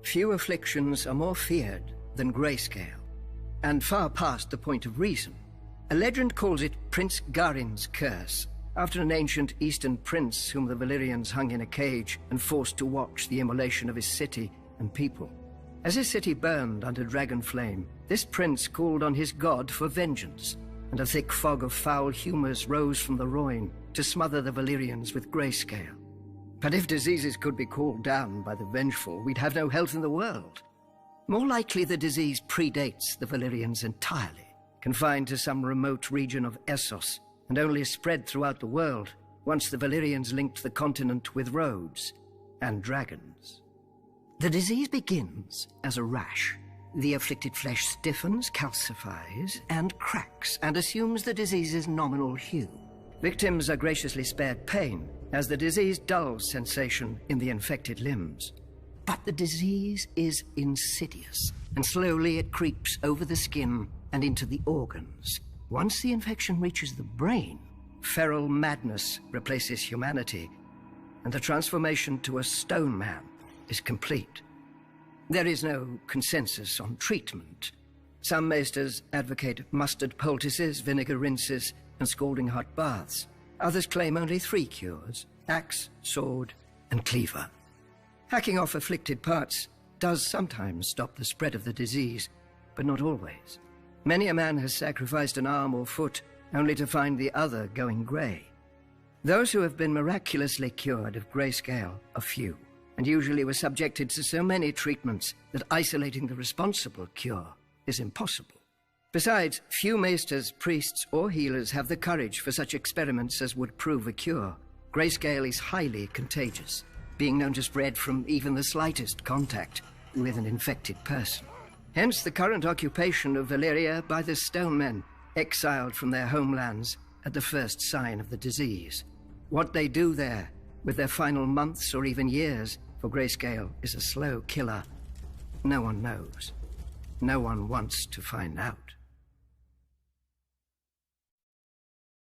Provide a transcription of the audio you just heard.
Few afflictions are more feared than Grayscale, and far past the point of reason. A legend calls it Prince Garin's curse, after an ancient eastern prince whom the Valyrians hung in a cage and forced to watch the immolation of his city and people. As his city burned under dragon flame, this prince called on his god for vengeance, and a thick fog of foul humors rose from the Rhoyne to smother the Valyrians with Grayscale. But if diseases could be called down by the vengeful, we'd have no health in the world. More likely the disease predates the Valyrians entirely, confined to some remote region of Essos, and only spread throughout the world once the Valyrians linked the continent with roads and dragons. The disease begins as a rash. The afflicted flesh stiffens, calcifies, and cracks, and assumes the disease's nominal hue. Victims are graciously spared pain, as the disease dulls sensation in the infected limbs. But the disease is insidious, and slowly it creeps over the skin and into the organs. Once the infection reaches the brain, feral madness replaces humanity, and the transformation to a stone man is complete. There is no consensus on treatment. Some maesters advocate mustard poultices, vinegar rinses, and scalding hot baths. Others claim only 3 cures: axe, sword, and cleaver. Hacking off afflicted parts does sometimes stop the spread of the disease, but not always. Many a man has sacrificed an arm or foot only to find the other going grey. Those who have been miraculously cured of Grayscale are few, and usually were subjected to so many treatments that isolating the responsible cure is impossible. Besides, few maesters, priests, or healers have the courage for such experiments as would prove a cure. Grayscale is highly contagious, being known to spread from even the slightest contact with an infected person. Hence the current occupation of Valyria by the Stone Men, exiled from their homelands at the first sign of the disease. What they do there, with their final months or even years, for Grayscale is a slow killer, no one knows. No one wants to find out.